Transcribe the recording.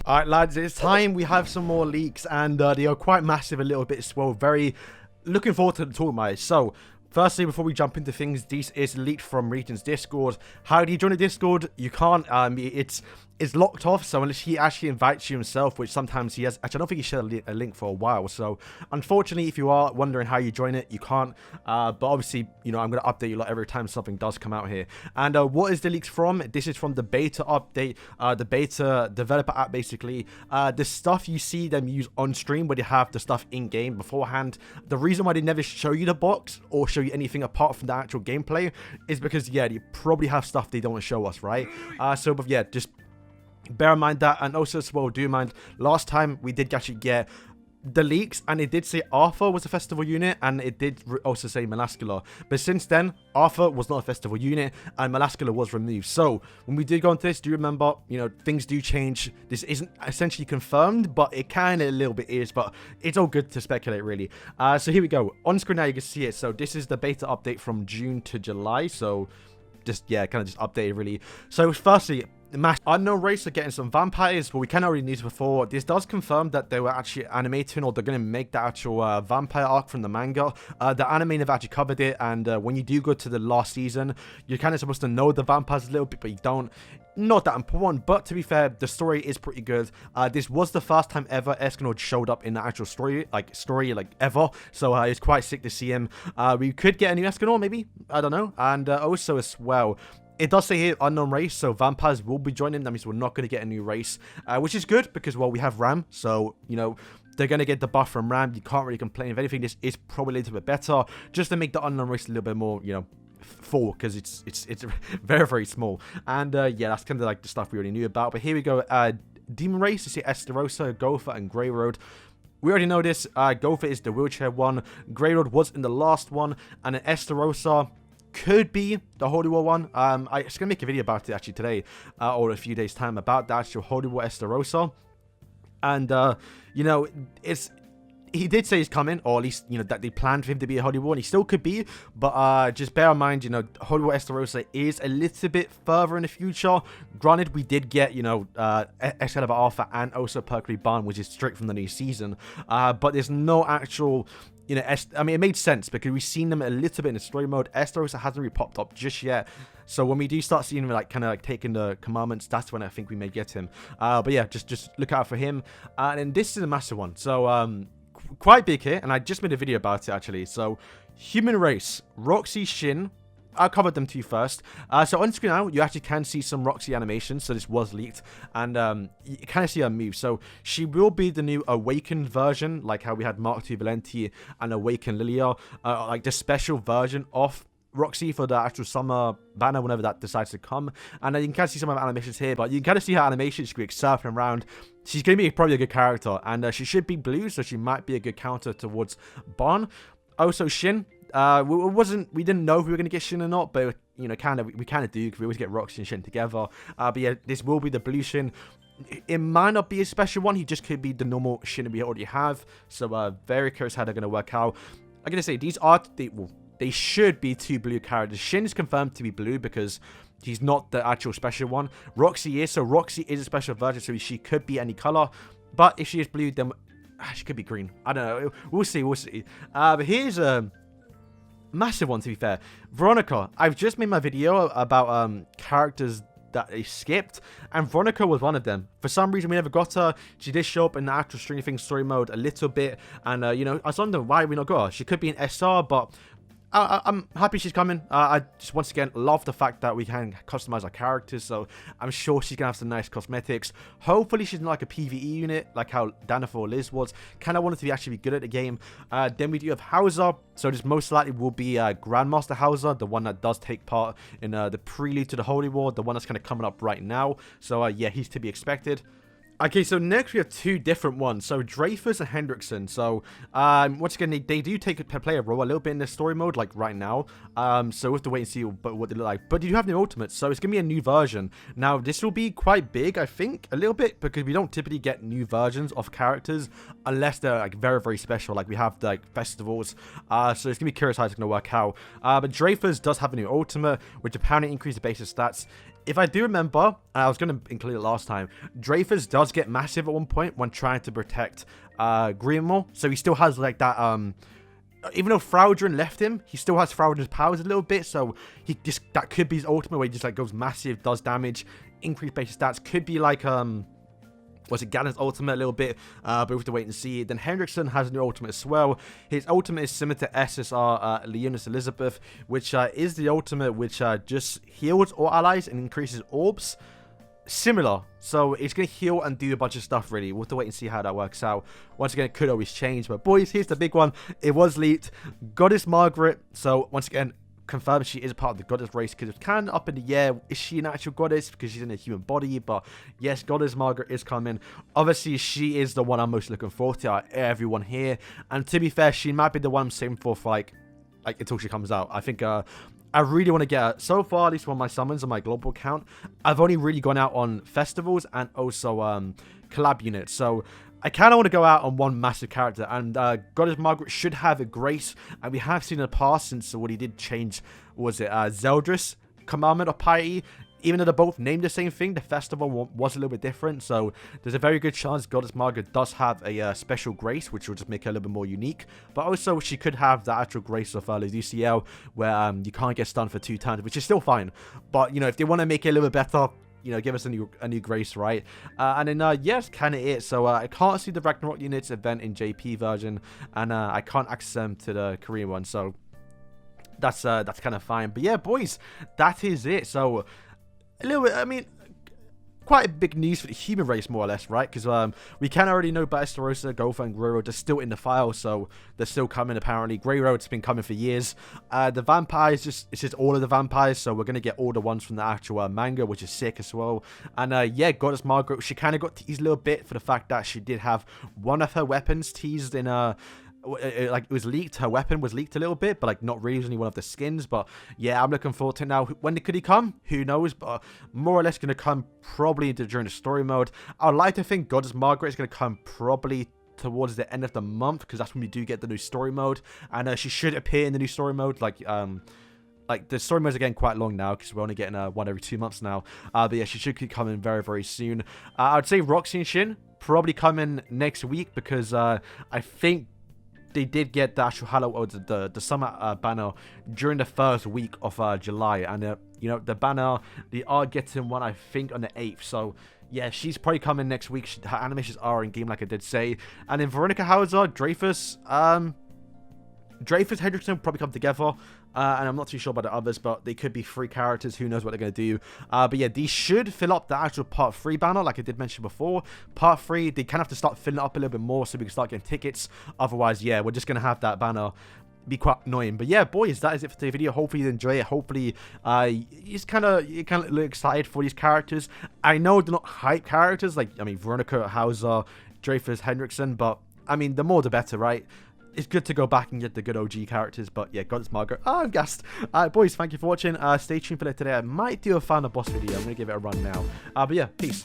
Alright lads, it's time. We have some more leaks and they are quite massive a little bit as well. Very looking forward to talking about it. So firstly, before we jump into things, this is leaked from Region's Discord. How do you join the Discord? You can't, it's locked off, so unless he actually invites you himself, which sometimes he has. Actually, I don't think he shared a link for a while, so unfortunately, if you are wondering how you join it, you can't. But obviously, you know, I'm going to update you like every time something does come out here. And what is the leaks from? This is from the beta update, the beta developer app, basically. The stuff you see them use on stream, where they have the stuff in-game beforehand. The reason why they never show you the box or show you anything apart from the actual gameplay is because, yeah, they probably have stuff they don't want to show us, right? But yeah, just bear in mind that. And also as well, do mind, last time we did actually get the leaks and it did say Arthur was a festival unit, and it did also say Melascula, but since then Arthur was not a festival unit and Melascula was removed. So when we did go into this, do remember, you know, things do change. This isn't essentially confirmed, but it kind of a little bit is, but it's all good to speculate really. So here we go on screen now, you can see it. So this is the beta update from June to July, so just, yeah, kind of just updated really. So firstly, Unknown Race are getting some vampires, but we kind of already knew this before. This does confirm that they were actually animating, or they're going to make the actual vampire arc from the manga. The anime have actually covered it, and when you do go to the last season, you're kind of supposed to know the vampires a little bit, but you don't. Not that important, but to be fair, the story is pretty good. This was the first time ever Escanor showed up in the actual story ever, so it's quite sick to see him. We could get a new Escanor, maybe, I don't know. And also as well, it does say here Unknown Race, so vampires will be joining. That means we're not going to get a new race, which is good because, well, we have Ram, so, you know, they're going to get the buff from Ram. You can't really complain. If anything, this is probably a little bit better, just to make the Unknown Race a little bit more, you know, full, because it's very, very small. And yeah, that's kind of like the stuff we already knew about. But here we go. Demon Race, you see Esterosa, Gopher, and Grey Road. We already know this. Gopher is the wheelchair one. Grey Road was in the last one, and then Esterosa could be the Holy War one. I'm just gonna make a video about it actually today, or a few days time, about the actual Holy War Esterosa. And you know, he did say he's coming, or at least, you know, that they planned for him to be a Holy War, and he still could be, but just bear in mind, you know, Holy War Esterosa is a little bit further in the future. Granted, we did get, you know, Excalibur Alpha and also Percury Barn, which is straight from the new season, but there's no actual, you know, I mean, it made sense because we've seen them a little bit in the story mode. Esterosa hasn't really popped up just yet. So when we do start seeing him, like, kind of like taking the commandments, that's when I think we may get him. But yeah, just look out for him. And then this is a massive one. So, quite big here, and I just made a video about it actually. So, Human Race, Roxy, Shin. I covered them to you first. So on screen now, you actually can see some Roxy animations. So this was leaked, and you kind of see her move. So she will be the new Awakened version, like how we had Mark II Valenti and Awakened Lilia, like the special version of Roxy for the actual summer banner whenever that decides to come. And you can kind of see some of her animations here, but you can kind of see her animations. She's going to be surfing around. She's going to be probably a good character, and she should be blue, so she might be a good counter towards Bon. Also, Shin. We didn't know if we were going to get Shin or not, but, you know, we kind of do, because we always get Roxy and Shin together. But yeah, this will be the blue Shin. It might not be a special one. He just could be the normal Shin we already have. So very curious how they're going to work out. I'm going to say these are they should be two blue characters. Shin is confirmed to be blue because he's not the actual special one. Roxy is, so Roxy is a special version, so she could be any color. But if she is blue, then she could be green. I don't know. We'll see. But here's a massive one, to be fair. Veronica. I've just made my video about characters that they skipped, and Veronica was one of them. For some reason, we never got her. She did show up in the actual Stranger Things story mode a little bit, and you know, I was wondering why we not got her. She could be an SR, but I'm happy she's coming. I just, once again, love the fact that we can customize our characters, so I'm sure she's gonna have some nice cosmetics. Hopefully she's not like a PvE unit like how Danafor or Liz was. Kind of wanted to actually be good at the game. Then we do have Hauser, so this most likely will be Grandmaster Hauser, the one that does take part in the prelude to the Holy War, the one that's kind of coming up right now. So yeah, he's to be expected. Okay, so next we have two different ones. So Dreyfus and Hendrickson. So once again, they do play a role a little bit in the story mode, like right now. So we have to wait and see what they look like. But you do have new ultimates, so it's gonna be a new version. Now this will be quite big, I think, a little bit, because we don't typically get new versions of characters unless they're like very, very special. Like we have the festivals. So it's gonna be curious how it's gonna work out. But Dreyfus does have a new ultimate, which apparently increases basic stats. If I do remember, I was going to include it last time, Dreyfus does get massive at one point when trying to protect Greenmore. So he still has like that, even though Fraudrin left him, he still has Fraudrin's powers a little bit. So that could be his ultimate where he just like goes massive, does damage, increased basic stats. Could be like, was it Gannon's ultimate a little bit, but we have to wait and see. Then Hendrickson has a new ultimate as well. His ultimate is similar to SSR Leonis Elizabeth, which is the ultimate which just heals all allies and increases orbs. Similar. So it's going to heal and do a bunch of stuff, really. We'll have to wait and see how that works out. Once again, it could always change. But boys, here's the big one. It was leaked. Goddess Margaret. So once again, confirmed she is a part of the goddess race, because it's kind of up in the air. Is she an actual goddess because she's in a human body? But yes, Goddess Margaret is coming. Obviously, she is the one I'm most looking forward to out of everyone here. And to be fair, she might be the one I'm saving for like until she comes out. I think I really want to get her. So far, at least on my summons on my global account, I've only really gone out on festivals and also collab units. So I kind of want to go out on one massive character, and Goddess Margaret should have a grace, and we have seen in the past since what he did change, was it Zeldris, Commandment of Piety. Even though they're both named the same thing, the festival was a little bit different, so there's a very good chance Goddess Margaret does have a special grace, which will just make her a little bit more unique. But also, she could have the actual grace of UCL, where you can't get stunned for 2 turns, which is still fine. But, you know, if they want to make it a little bit better, you know, give us a new grace, right? And then, yes, kind of it. So, I can't see the Ragnarok units event in JP version, and I can't access them to the Korean one, so that's kind of fine. But yeah, boys, that is it. So a little bit, I mean, quite big news for the human race, more or less, right? Because we can already know Bastarossa, Gotha, and Grey Road are still in the file, so they're still coming, apparently. Grey Road's been coming for years. The vampires, it's just all of the vampires, so we're going to get all the ones from the actual manga, which is sick as well. And yeah, Goddess Margaret, she kind of got teased a little bit for the fact that she did have one of her weapons teased in like it was leaked. Her weapon was leaked a little bit, but like not really, only one of the skins. But yeah, I'm looking forward to it now. When could he come? Who knows? But more or less going to come probably during the story mode. I'd like to think Goddess Margaret is going to come probably towards the end of the month, because that's when we do get the new story mode, and she should appear in the new story mode. Like the story modes are getting quite long now, because we're only getting one every 2 months now. But yeah, she should keep coming very, very soon. I'd say Roxy and Shin probably coming next week, because I think they did get the actual Halo, or the summer banner during the first week of July, and you know, the banner, they are getting one, I think, on the 8th. So yeah, she's probably coming next week. Her animations are in game, like I did say. And then Veronica Hauser, Dreyfus, Hendrickson probably come together, and I'm not too sure about the others, but they could be 3 characters. Who knows what they're going to do? But yeah, these should fill up the actual Part 3 banner, like I did mention before. Part 3, they kind of have to start filling it up a little bit more so we can start getting tickets. Otherwise, yeah, we're just going to have that banner be quite annoying. But yeah, boys, that is it for today's video. Hopefully you enjoy it. Hopefully you're kind of look excited for these characters. I know they're not hype characters, like, I mean, Veronica Hauser, Dreyfus, Hendrickson, but I mean, the more the better, right? It's good to go back and get the good OG characters. But yeah, Goddess Margaret. I'm gassed. Boys, thank you for watching. Stay tuned for later today. I might do a final boss video. I'm going to give it a run now. But yeah, peace.